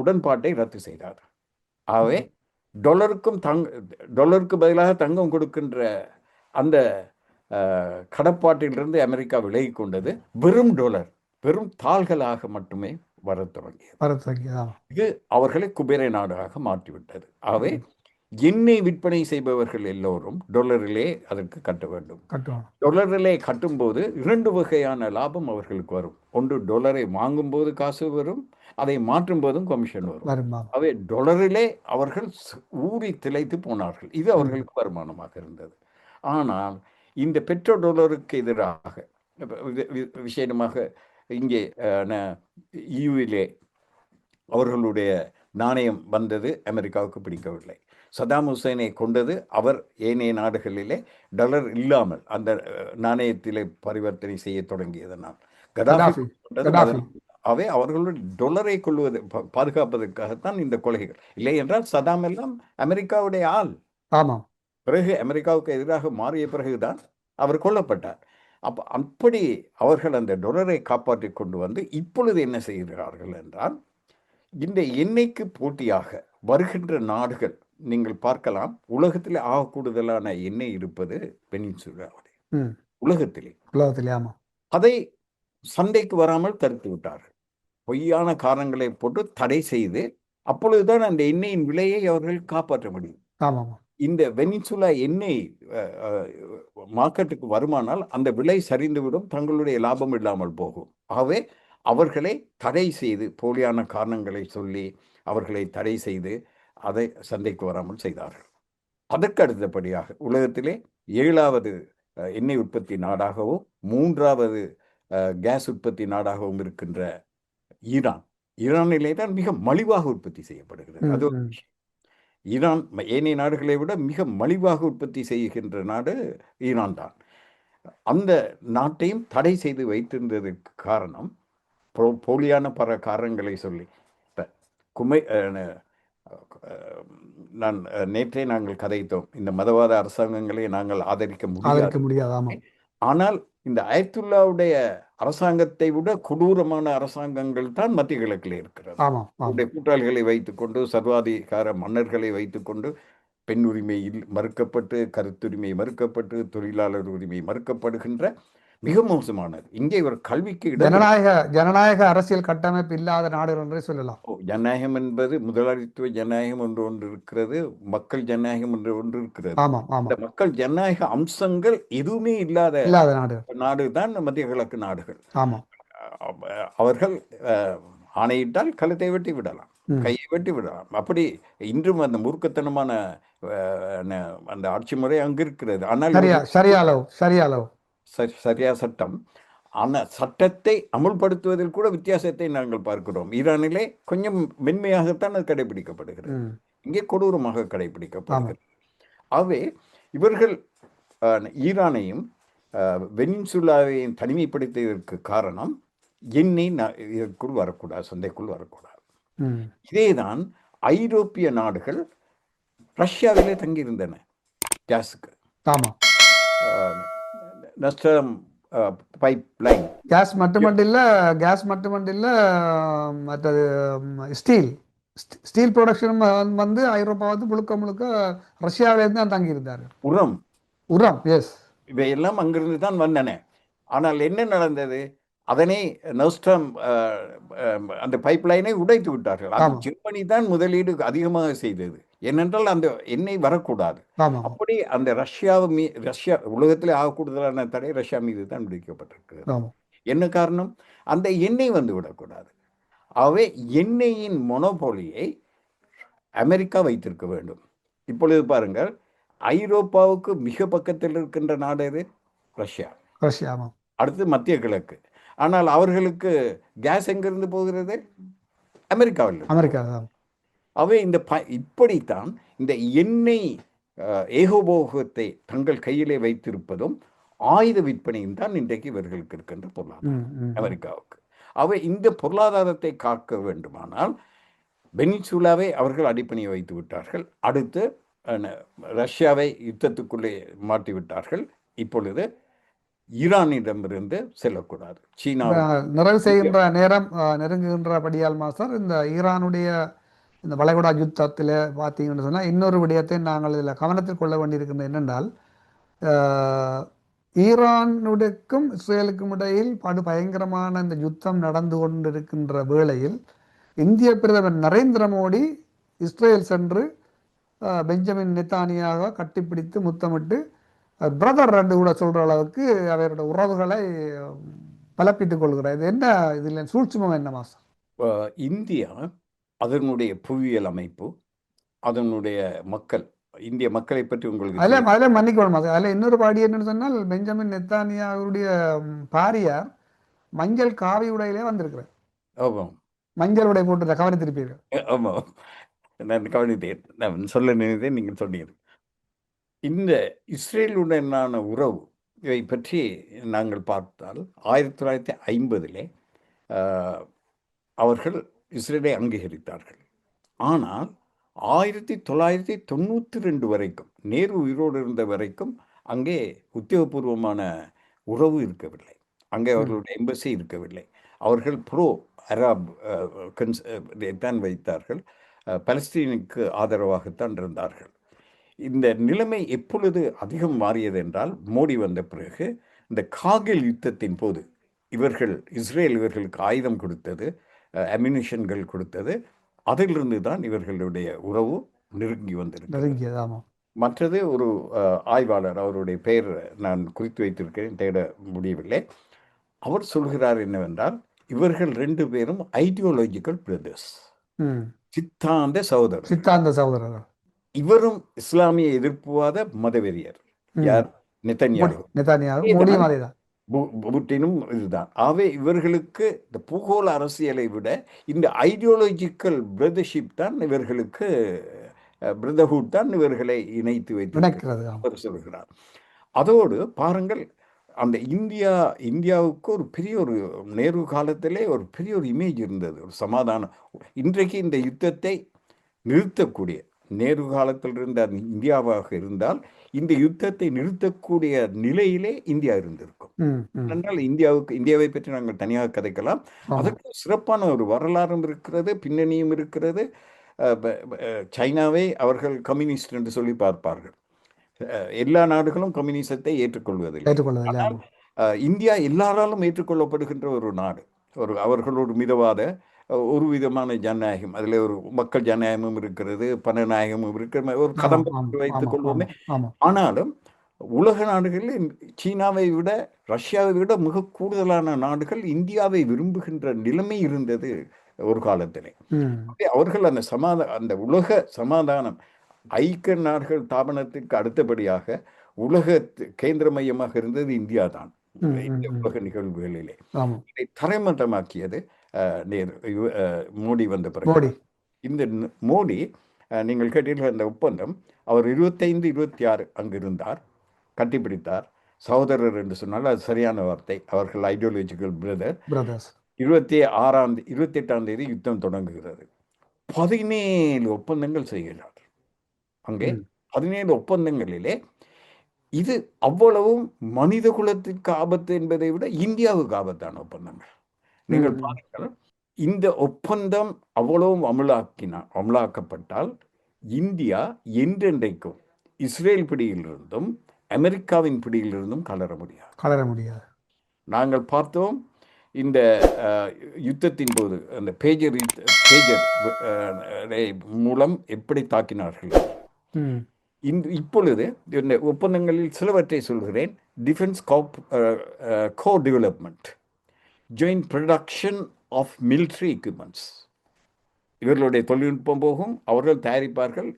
உடன்பாட்டை ரத்து செய்தார். ஆகவே டாலருக்கு பதிலாக தங்கம் கொடுக்கின்ற அந்த கடப்பாட்டிலிருந்து அமெரிக்கா விலகி கொண்டது. வெறும் டாலர், வெறும் தாள்களாக மட்டுமே வர தொடங்கியது. இது அவர்களை குபேர நாடாக மாற்றிவிட்டது. ஆகவே எண்ணெய் விற்பனை செய்பவர்கள் எல்லோரும் டாலரிலே அதற்கு கட்ட வேண்டும். டாலரிலே கட்டும்போது 2 வகையான லாபம் அவர்களுக்கு வரும். ஒன்று, டாலரை வாங்கும் போது காசு வரும், அதை மாற்றும் போதும் கமிஷன் வரும். அவை டாலரிலே அவர்கள் ஊறி திளைத்து போனார்கள். இது அவர்களுக்கு வருமானமாக இருந்தது. ஆனால் இந்த பெட்ரோ டாலருக்கு எதிராக விசேஷமாக இங்கே ஈயூவிலே அவர்களுடைய நாணயம் வந்தது அமெரிக்காவுக்கு பிடிக்கவில்லை. சதாம் ஹுசைனை கொண்டது அவர். ஏனைய நாடுகளிலே டாலர் இல்லாமல் அந்த நாணயத்திலே பரிவர்த்தனை செய்ய தொடங்கியதனால். கடாஃபி கடாஃபி கொண்டது கடாஃபி அவை அவர்களுடைய டொலரை கொள்வது பாதுகாப்பதற்காகத்தான் இந்த கொலைகள். இல்லை என்றால் சதாம் எல்லாம் அமெரிக்காவுடைய ஆள். ஆமாம். பிறகு அமெரிக்காவுக்கு எதிராக மாறிய பிறகுதான் அவர் கொல்லப்பட்டார். அப்படி அவர்கள் அந்த டொலரை காப்பாற்றி கொண்டு வந்து இப்பொழுது என்ன செய்கிறார்கள் என்றால், இந்த எண்ணெய்க்கு போட்டியாக வருகின்ற நாடுகள் நீங்கள் பார்க்கலாம். உலகத்திலே ஆக கூடுதலான எண்ணெய் இருப்பது பெனின்சுலாவிலே, உலகத்திலே. ஆமா. அதை சண்டைக்கு வராமல் தடுத்து விட்டார்கள். பொய்யான காரணங்களை போட்டு தடை செய்து, அப்பொழுதுதான் அந்த எண்ணெயின் விலையை அவர்கள் காப்பாற்ற முடியும். ஆமாம். இந்த வெனிசுலா எண்ணெய் மார்க்கெட்டுக்கு வருமானால் அந்த விலை சரிந்துவிடும், தங்களுடைய லாபம் இல்லாமல் போகும். ஆகவே அவர்களை தடை செய்து, போலியான காரணங்களை சொல்லி அவர்களை தடை செய்து அதை சந்தைக்கு வராமல் செய்தார்கள். அதற்கு அடுத்தபடியாக உலகத்திலே 7வது எண்ணெய் உற்பத்தி நாடாகவும் 3வது கேஸ் உற்பத்தி நாடாகவும் இருக்கின்ற ஈரானிலே தான் மிக மலிவாக உற்பத்தி செய்யப்படுகிறது. அது ஒரு விஷயம். ஈரான் ஏனைய நாடுகளை விட மிக மலிவாக உற்பத்தி செய்கின்ற நாடு ஈரான் தான். அந்த நாட்டையும் தடை செய்து வைத்திருந்ததற்கு காரணம் போலியான பல காரணங்களை சொல்லி. நேற்றே நாங்கள் கதைத்தோம், இந்த மதவாத அரசாங்கங்களை நாங்கள் ஆதரிக்க முடியாது. ஆனால் இந்த அயத்துல்லாவுடைய அரசாங்கத்தை விட கொடூரமான அரசாங்கங்கள் தான் மத்திய கிழக்கில் இருக்கிறது. அவருடைய கூட்டாளிகளை வைத்துக்கொண்டு, சர்வாதிகார மன்னர்களை வைத்துக்கொண்டு பெண் உரிமை மறுக்கப்பட்டு, கருத்துரிமை மறுக்கப்பட்டு, தொழிலாளர் உரிமை மறுக்கப்படுகின்ற மிக மோசமானது. இங்கே இவர் கல்விக்கு ஜனநாயக அரசியல் கட்டமைப்பு இல்லாத நாடு என்றே சொல்லலாம். ஜனநாயகம் என்பது முதலாளித்துவ ஜனநாயகம் என்று ஒன்று இருக்கிறது, மக்கள் ஜனநாயகம் என்று ஒன்று இருக்கிறது. இந்த மக்கள் ஜனநாயக அம்சங்கள் எதுவுமே இல்லாத நாடு தான் மத்திய கிழக்கு நாடுகள். அவர்கள் ஆணையிட்டால் கழுத்தை வெட்டி விடலாம், கையை வெட்டி விடலாம். அப்படி இன்றும் அந்த மூர்க்கத்தனமான அந்த ஆட்சி முறை அங்கு இருக்கிறது. ஆனால் சரியா சட்டம், ஆனால் சட்டத்தை அமுல்படுத்துவதில் கூட வித்தியாசத்தை நாங்கள் பார்க்கிறோம். ஈரானிலே கொஞ்சம் மென்மையாகத்தான் அது கடைபிடிக்கப்படுகிறது, இங்கே கொடூரமாக கடைபிடிக்கப்படுகிறது. ஆகவே இவர்கள் ஈரானையும் வெனிசுலாவையும் தனிமைப்படுத்தியதற்கு காரணம் எண்ணெய் இதற்குள் வரக்கூடாது, சந்தைக்குள் வரக்கூடாது. இதேதான் ஐரோப்பிய நாடுகள் ரஷ்யாவிலே தங்கியிருந்தன கேஸுக்கு. பைப்லைன் கேஸ் மட்டுமல்ல மற்றது ஸ்டீல் ப்ரொடக்ஷன் வந்து ஐரோப்பா வந்து முழுக்க ரஷ்யாவிலேருந்து தான் தங்கியிருந்தார்கள். உரம் எஸ், இவையெல்லாம் அங்கிருந்து தான் வந்தன. ஆனால் என்ன நடந்தது? அதனை நோஸ்ட்ரம் அந்த பைப்லைனை உடைத்து விட்டார்கள். ஜெர்மனி தான் முதலீடு அதிகமாக செய்தது. ஏனென்றால் அந்த எண்ணெய் வரக்கூடாது. அப்படி அந்த ரஷ்யா உலகத்திலே ஆக கூடுதலான தடை ரஷ்யா மீது தான் விதிக்கப்பட்டிருக்கிறது. என்ன காரணம்? அந்த எண்ணெய் வந்து விடக்கூடாது. ஆகவே எண்ணெயின் மொனோபோலியை அமெரிக்கா வைத்திருக்க வேண்டும். இப்பொழுது பாருங்கள், ஐரோப்பாவுக்கு மிக பக்கத்தில் இருக்கின்ற நாடு எது? ரஷ்யா. அடுத்து மத்திய கிழக்கு. ஆனால் அவர்களுக்கு கேஸ் எங்கிருந்து போகிறது? அமெரிக்காவில். அவை இப்படித்தான் இந்த எண்ணெய் ஏகோபோகத்தை தங்கள் கையிலே வைத்திருப்பதும் ஆயுத விற்பனையும் தான் இன்றைக்கு இவர்களுக்கு இருக்கின்ற பொருளாதாரம் அமெரிக்காவுக்கு. அவை இந்த பொருளாதாரத்தை காக்க வேண்டுமானால் வெனிசுலாவை அவர்கள் அடிப்பணியை வைத்து விட்டார்கள். அடுத்து ரஷ்யாவை யுத்தத்துக்குள்ளே மாட்டி விட்டார்கள். இப்பொழுது ஈரானிடமிருந்து செல்லக்கூடாது. சீனா நிறைவு செய்கின்ற நேரம் நெருங்குகின்றபடியால் மாஸ்டர், இந்த ஈரானுடைய இந்த வளைகுடா யுத்தத்தில் பார்த்தீங்கன்னு சொன்னால் இன்னொரு விடயத்தை நாங்கள் இதில் கவனத்தில் கொள்ள வேண்டியிருக்கின்ற என்னென்றால், ஈரானுக்கும் இஸ்ரேலுக்கும் இடையில் பயங்கரமான இந்த யுத்தம் நடந்து கொண்டிருக்கின்ற வேளையில் இந்திய பிரதமர் நரேந்திர மோடி இஸ்ரேல் சென்று பெஞ்சமின் நெத்தானியாக கட்டிப்பிடித்து முத்தமிட்டு பிரதர் ரெண்டு கூட சொல்கிற அளவுக்கு அவரோட உறவுகளை பலப்பித்துக் கொள்கிறார். இது என்ன, இதில் சூழ்ச்சிமம் என்ன மாஸ்டர்? இந்தியா அதனுடைய புவியியல் அமைப்பு, அதனுடைய மக்கள், இந்திய மக்களை பற்றி உங்களுக்கு அதில் மன்னிக்கணும் மாஸ்டர். அதில் இன்னொரு பாடி என்னன்னு சொன்னால், பெஞ்சமின் நெத்தானியாவுடைய பாரியார் மஞ்சள் காவி உடையிலே வந்திருக்கிறார். ஆமாம், மஞ்சள் உடை போட்டு கவனித்திருப்பீர்கள். ஆமாம். நான் கவனித்தேன், நான் சொல்ல நினைத்தேன், நீங்கள் சொன்னீர்கள். இந்த இஸ்ரேலுடனான உறவு இவை பற்றி நாங்கள் பார்த்தால் 1950 அவர்கள் இஸ்ரேலை அங்கீகரித்தார்கள். ஆனால் 1992 வரைக்கும், நேரு உயிரோடு இருந்த வரைக்கும் அங்கே உத்தியோகபூர்வமான உறவு இருக்கவில்லை. அங்கே அவர்களுடைய எம்பசி இருக்கவில்லை. அவர்கள் ப்ரோ அராப் தான் வைத்தார்கள். பலஸ்தீனுக்கு ஆதரவாகத்தான் இருந்தார்கள். இந்த நிலைமை எப்பொழுது அதிகம் மாறியது என்றால், மோடி வந்த பிறகு இந்த கார்கில் யுத்தத்தின் போது இஸ்ரேல் இவர்களுக்கு ஆயுதம் கொடுத்தது, அம்யூனிஷன்கள் கொடுத்தது. அதிலிருந்து தான் இவர்களுடைய உறவு நெருங்கி வந்திருக்கிறது. மற்றது ஒரு ஆய்வாளர், அவருடைய பெயர் நான் குறித்து வைத்திருக்கிறேன், தேட முடியவில்லை. அவர் சொல்கிறார் என்னவென்றால், இவர்கள் 2 பேரும் ஐடியாலஜிக்கல் பிரதர்ஸ், சித்தாந்த சகோதரர்கள். இவரும் இஸ்லாமிய எதிர்ப்புவாத மதவெறியர். யார்? நெதன்யாகு, புட்டினும் இதுதான். ஆகவே இவர்களுக்கு இந்த பூகோள அரசியலை விட இந்த ஐடியாலஜிக்கல் பிரதர்ஷிப் தான் இவர்களுக்கு, பிரதர்ஹுட் தான் இவர்களை இணைத்து வைத்து சொல்கிறார். அதோடு பாருங்கள், அந்த இந்தியாவுக்கு ஒரு பெரிய ஒரு நேரு காலத்திலே ஒரு பெரிய ஒரு இமேஜ் இருந்தது, ஒரு சமாதானம். இன்றைக்கு இந்த யுத்தத்தை நிறுத்தக்கூடிய, நேரு காலத்தில் இருந்த இந்தியாவாக இருந்தால் இந்த யுத்தத்தை நிறுத்தக்கூடிய நிலையிலே இந்தியா இருந்திருக்கும். என்றால் இந்தியாவை பற்றி நாங்கள் தனியாக கதைக்கலாம். அதற்கு சிறப்பான ஒரு வரலாறும் இருக்கிறது, பின்னணியும் இருக்கிறது. சைனாவை அவர்கள் கம்யூனிஸ்ட் என்று சொல்லி பார்ப்பார்கள். எல்லா நாடுகளும் கம்யூனிசத்தை ஏற்றுக்கொள்வதில்லை. இந்தியா எல்லாராலும் ஏற்றுக்கொள்ளப்படுகின்ற ஒரு நாடு. அவர்களோடு மிதவாத ஒரு விதமான ஜனநாயகம், அதில் ஒரு மக்கள் ஜனநாயகமும் இருக்கிறது, பணநாயகமும் இருக்கிற ஒரு கதம்பம் வைத்துக் கொள்வோமே. ஆனாலும் உலக நாடுகளில் சீனாவை விட, ரஷ்யாவை விட மிக கூடுதலான நாடுகள் இந்தியாவை விரும்புகின்ற நிலைமை இருந்தது ஒரு காலத்திலே. அவர்கள் அந்த உலக சமாதானம், ஐக்கிய நாடுகள் தாபனத்திற்கு அடுத்தபடியாக உலக கேந்திர மையமாக இருந்தது இந்தியா தான். இந்த உலக நிகழ்வுகளிலே இதை தரைமட்டமாக்கியது மோடி வந்த பிறகு. இந்த மோடி, நீங்கள் கேட்டீர்கள், அந்த ஒப்பந்தம், அவர் 25-26 அங்கு இருந்தார், கட்டிப்பிடித்தார். சகோதரர் என்று சொன்னால் அது சரியான வார்த்தை. அவர்கள் ஐடியாலஜிக்கல் பிரதர்ஸ். 28ஆம் தேதி யுத்தம் தொடங்குகிறது. 17 ஒப்பந்தங்கள் செய்கிறார் அங்கே. 17 ஒப்பந்தங்களிலே இது அவ்வளவும் மனித குலத்திற்கு ஆபத்து என்பதை விட இந்தியாவுக்கு ஆபத்தான ஒப்பந்தங்கள். நீங்கள் பாருங்கள், இந்த ஒப்பந்தம் அவ்வளவும் அமலாக்கப்பட்டால் இந்தியா என்றென்றைக்கும் இஸ்ரேல் பிடியிலிருந்தும் அமெரிக்காவின் பிடியிலிருந்தும் கலர முடியாது. நாங்கள் பார்த்தோம், இந்த யுத்தத்தின் போது அந்த பேஜர் மூலம் எப்படி தாக்கினார்கள். இப்பொழுது இந்த ஒப்பந்தங்களில் சிலவற்றை சொல்கிறேன். Defence co development, joint production of military equipments. இவர்களுடைய தொழில்நுட்பம் போகும், அவர்கள் தயாரிப்பார்கள்,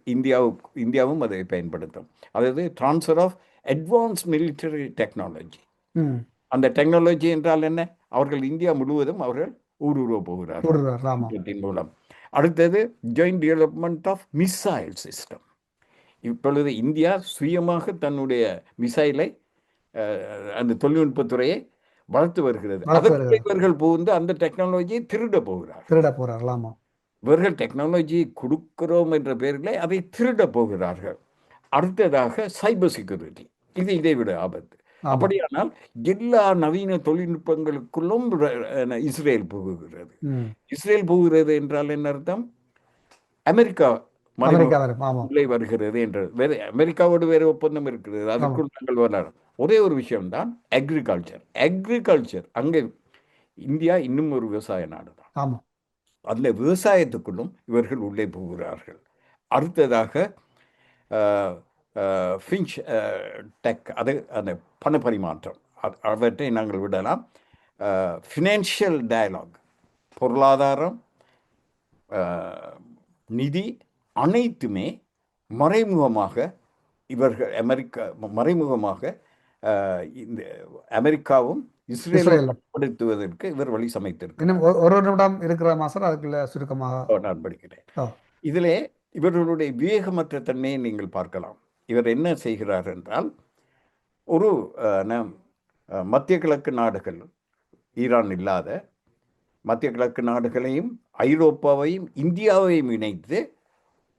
இந்தியாவும் அதை பயன்படுத்தும். அதாவது transfer of advance military technology. அந்த டெக்னாலஜி என்றால் என்ன? அவர்கள் இந்தியா முழுவதும் அவர்கள் ஊடுருவ போகிறார்கள் மூலம். அடுத்தது joint development of missile system. இப்பொழுது இந்தியா சுயமாக தன்னுடைய மிசைலை, அந்த தொழில்நுட்பத்துறையை வளர்த்து வருகிறது. அதற்கு இவர்கள் புகுந்து அந்த டெக்னாலஜியை திருட போகிறார்கள். இவர்கள் டெக்னாலஜியை கொடுக்கிறோம் என்ற பெயரில் அதை திருட போகிறார்கள். அடுத்ததாக சைபர் செக்யூரிட்டி, இது இதை விட ஆபத்து. அப்படியானால் எல்லா நவீன தொழில்நுட்பங்களுக்குள்ளும் இஸ்ரேல் புகுகிறது. இஸ்ரேல் புகுகிறது என்றால் என்ன அர்த்தம்? அமெரிக்கா உள்ளே வருகிறது என்று. அமெரிக்காவோடு வேறு ஒப்பந்தம் இருக்கிறது, அதுக்குள் நாங்கள் வரலாம். ஒரே ஒரு விஷயம்தான் அக்ரிகல்ச்சர். அங்கே இந்தியா இன்னும் ஒரு விவசாய நாடு தான். அந்த விவசாயத்துக்குள்ளும் இவர்கள் உள்ளே போகிறார்கள். அடுத்ததாக ஃபின்ச் டெக், அது அந்த பண பரிமாற்றம், அவற்றை நாங்கள் விடலாம். ஃபினான்ஷியல் டயலாக், பொருளாதாரம், நிதி, அனைத்துமே மறைமுகமாக இவர்கள் மறைமுகமாக இந்த அமெரிக்காவும் இஸ்ரேலை படுத்துவதற்கு இவர் வழி சமைத்திருக்கிறார். ஒரு நிமிடம் இருக்கிற மாசம் அதுக்குள்ள சுருக்கமாக நான் படிக்கிறேன். இதிலே இவர்களுடைய விவேகமற்ற தன்மையை நீங்கள் பார்க்கலாம். இவர் என்ன செய்கிறார் என்றால், ஒரு மத்திய கிழக்கு நாடுகள், ஈரான் இல்லாத மத்திய கிழக்கு நாடுகளையும் ஐரோப்பாவையும் இந்தியாவையும் இணைத்து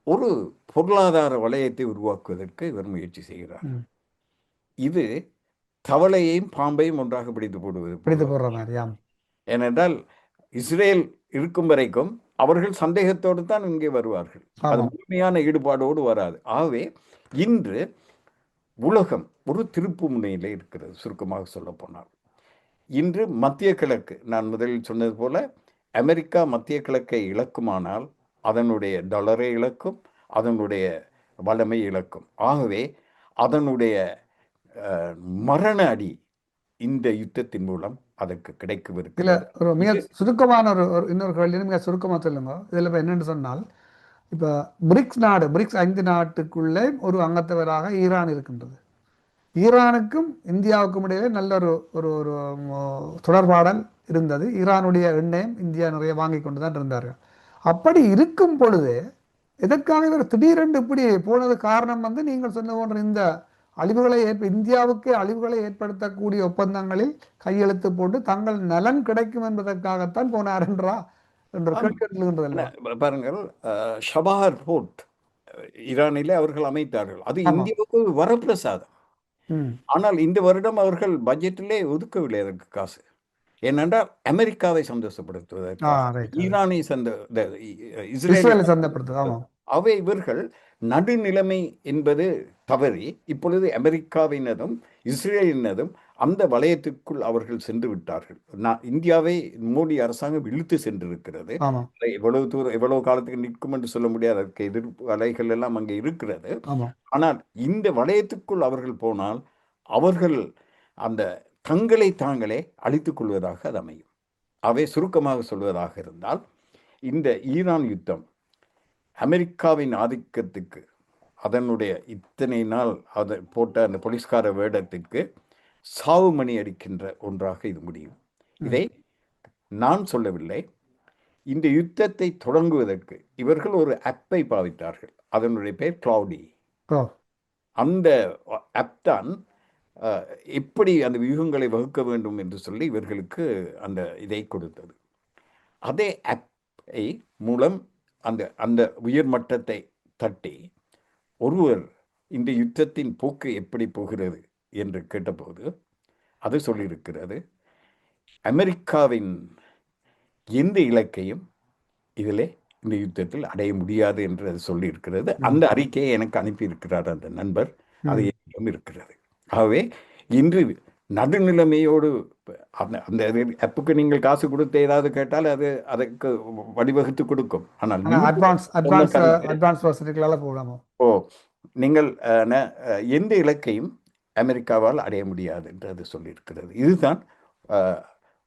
ஒரு பொருளாதார வளையத்தை உருவாக்குவதற்கு இவர் முயற்சி செய்கிறார். இது தவளையையும் பாம்பையும் ஒன்றாக பிடித்து போடுற மாதிரியாம். ஏனென்றால் இஸ்ரேல் இருக்கும் வரைக்கும் அவர்கள் சந்தேகத்தோடு தான் இங்கே வருவார்கள், அது முழுமையான ஈடுபாடோடு வராது. ஆகவே இன்று உலகம் ஒரு திருப்பு முனையில் இருக்கிறது. சுருக்கமாக சொல்ல போனால் இன்று மத்திய கிழக்கு, நான் முதலில் சொன்னது போல, அமெரிக்கா மத்திய கிழக்கை இழக்குமானால் அதனுடைய டாலரை இழக்கும், அதனுடைய வளமை இழக்கும். ஆகவே அதனுடைய மரண அடி இந்த யுத்தத்தின் மூலம் அதற்கு கிடைக்கவிருக்கு. இல்லை, ஒரு மிக சுருக்கமான இன்னொரு கேள்வி மிக சுருக்கமாக சொல்லுங்க. இதில் இப்போ என்னென்னு சொன்னால், இப்போ பிரிக்ஸ் 5 நாட்டுக்குள்ளே ஒரு அங்கத்தவராக ஈரான் இருக்கின்றது. ஈரானுக்கும் இந்தியாவுக்கும் இடையிலே நல்ல ஒரு ஒரு தொடர்பாடல் இருந்தது. ஈரானுடைய எண்ணெயும் இந்தியா நிறைய வாங்கி கொண்டு தான் இருந்தார்கள். அப்படி இருக்கும் பொழுது எதற்காக இவர் திடீரென்று இப்படி போனது காரணம் வந்து நீங்கள் சொன்ன போன்ற இந்த அழிவுகளை இந்தியாவுக்கு அழிவுகளை ஏற்படுத்தக்கூடிய ஒப்பந்தங்களில் கையெழுத்து போட்டு தங்கள் நலன் கிடைக்கும் என்பதற்காகத்தான் போனார் என்றா என்று கேட்கின்றதில்லை. பாருங்கள், ஷபார் போர்ட் ஈரானிலே அவர்கள் அமைத்தார்கள். அது இந்தியாவுக்கு வரப்பிரசாதம். ஆனால் இந்த வருடம் அவர்கள் பட்ஜெட்டிலே ஒதுக்கவில்லை அதற்கு காசு. ஏனென்றால் அமெரிக்காவை சந்தோஷப்படுத்துவதற்கு, ஈரானை இஸ்ரேலை சந்தோஷப்படுத்துவது. அவை இவர்கள் நடுநிலைமை என்பது தவறி இப்பொழுது அமெரிக்காவினதும் இஸ்ரேலினதும் அந்த வளையத்திற்குள் அவர்கள் சென்று விட்டார்கள். இந்தியாவை மோடி அரசாங்கம் இழுத்து சென்றிருக்கிறது. எவ்வளவு தூரம் எவ்வளவு காலத்துக்கு நிற்கும் என்று சொல்ல முடியாது, அதற்கு எதிர்ப்பு அலைகள் எல்லாம் அங்கே இருக்கிறது. ஆனால் இந்த வளையத்துக்குள் அவர்கள் போனால் அவர்கள் அந்த தங்களை தாங்களே அழித்துக் கொள்வதாக அது அமையும். அவை சுருக்கமாக சொல்வதாக இருந்தால், இந்த ஈரான் யுத்தம் அமெரிக்காவின் ஆதிக்கத்துக்கு, அதனுடைய இத்தனை நாள் அதை போட்ட அந்த போலீஸ்கார வேடத்திற்கு சாவு மணி அடிக்கின்ற ஒன்றாக இது முடியும். இதை நான் சொல்லவில்லை. இந்த யுத்தத்தை தொடங்குவதற்கு இவர்கள் ஒரு ஆப்பை பாவித்தார்கள். அதனுடைய பெயர் கிளவுடி. அந்த ஆப் தான் எப்படி அந்த வியூகங்களை வகுக்க வேண்டும் என்று சொல்லி இவர்களுக்கு அந்த இதை கொடுத்தது. அதே ஆப்பை மூலம் அந்த அந்த உயர்மட்டத்தை தட்டி ஒருவர் இந்த யுத்தத்தின் போக்கு எப்படி போகிறது என்று கேட்டபோது அது சொல்லியிருக்கிறது, அமெரிக்காவின் எந்த இலக்கையும் இதில் இந்த யுத்தத்தில் அடைய முடியாது என்று அது சொல்லியிருக்கிறது. அந்த அறிக்கையை எனக்கு அனுப்பியிருக்கிறார் அந்த நண்பர், அது என்னிடம் இருக்கிறது. ஆகவே இன்று நடுநிலைமையோடு அந்த அந்த ஆப்புக்கு நீங்கள் காசு கொடுத்து ஏதாவது கேட்டால் அது அதற்கு வடிவகுத்து கொடுக்கும். ஆனால் நீங்கள் எந்த இலக்கையும் அமெரிக்காவால் அடைய முடியாது என்று அது சொல்லியிருக்கிறது. இதுதான்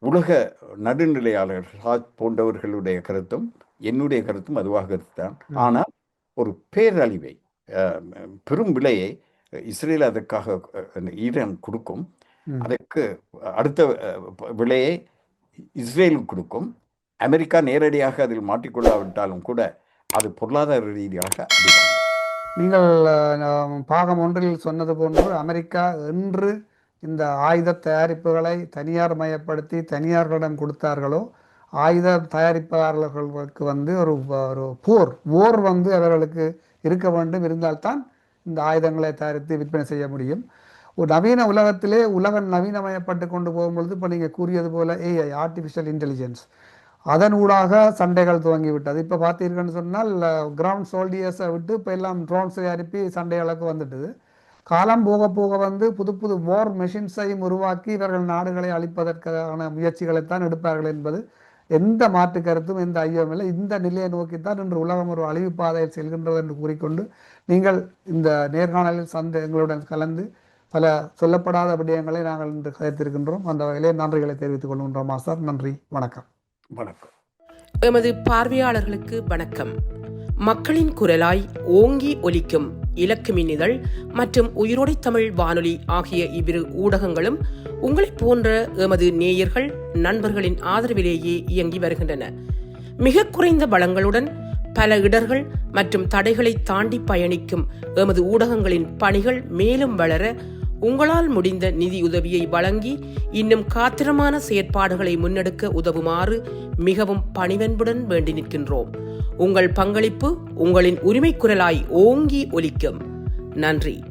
உலக நடுநிலையாளர்கள் போன்றவர்களுடைய கருத்தும் என்னுடைய கருத்தும் அதுவாக இருக்குதான். ஆனால் ஒரு பேரழிவை, பெரும் விலையை இஸ்ரேல் அதற்காக ஈரான் கொடுக்கும். அதற்கு அடுத்த விலையை இஸ்ரேல் கொடுக்கும். அமெரிக்கா நேரடியாக அதில் மாட்டிக்கொள்ளாவிட்டாலும் கூட அது பொருளாதார ரீதியாக அதிகம். நீங்கள் பாகம் 1 சொன்னது போன்று அமெரிக்கா என்று இந்த ஆயுத தயாரிப்புகளை தனியார் மயப்படுத்தி தனியார்களிடம் கொடுத்தார்களோ, ஆயுத தயாரிப்பாளர்களுக்கு வந்து ஒரு போர் வந்து அவர்களுக்கு இருக்க வேண்டும். இருந்தால்தான் இந்த ஆயுதங்களை தயாரித்து விற்பனை செய்ய முடியும். ஒரு நவீன உலகத்திலே உலகம் நவீனமயப்பட்டு கொண்டு போகும்பொழுது இப்போ நீங்கள் கூறியது போல AI, ஆர்டிஃபிஷியல் இன்டெலிஜென்ஸ், அதன் ஊடாக சண்டைகள் துவங்கிவிட்டது. இப்போ பார்த்தீர்கள்னு சொன்னால் கிரவுண்ட் சோல்டியர்ஸை விட்டு இப்போ எல்லாம் ட்ரோன்ஸை அனுப்பி சண்டைகளுக்கு வந்துட்டுது. காலம் போக போக வந்து புது புது வார் மெஷின்ஸையும் உருவாக்கி இவர்கள் நாடுகளை அழிப்பதற்கான முயற்சிகளைத்தான் எடுப்பார்கள் என்பது எந்த மாற்று கருத்தும் எந்த ஐயமும் இல்லை. இந்த நிலையை நோக்கித்தான் இன்று உலகம் ஒரு அழிவு பாதையில் செல்கின்றது என்று கூறிக்கொண்டு நீங்கள் இந்த நேர்காணலில் எங்களுடன் கலந்து பல சொல்லப்படாத விடயங்களை நாங்கள் இன்று கதைத்திருக்கின்றோம். அந்த வகையிலே நன்றிகளை தெரிவித்துக் கொள்கின்றோம். மாஸ்டர், நன்றி, வணக்கம். வணக்கம். எமது பார்வையாளர்களுக்கு வணக்கம். மக்களின் குரலாய் ஓங்கி ஒலிக்கும் இலக்கு மின்னிதழ் மற்றும் உயிரோடை தமிழ் வானொலி ஆகிய இவ்விரு ஊடகங்களும் உங்களைப் போன்ற எமது நேயர்கள் நண்பர்களின் ஆதரவிலேயே இயங்கி வருகின்றன. மிக குறைந்த வளங்களுடன் பல இடர்கள் மற்றும் தடைகளை தாண்டி பயணிக்கும் எமது ஊடகங்களின் பணிகள் மேலும் வளர உங்களால் முடிந்த நிதியுதவியை வழங்கி இன்னும் காத்திரமான செயற்பாடுகளை முன்னெடுக்க உதவுமாறு மிகவும் பணிவன்புடன் வேண்டி நிற்கின்றோம். உங்கள் பங்களிப்பு உங்களின் உரிமை குரலாய் ஓங்கி ஒலிக்கும். நன்றி.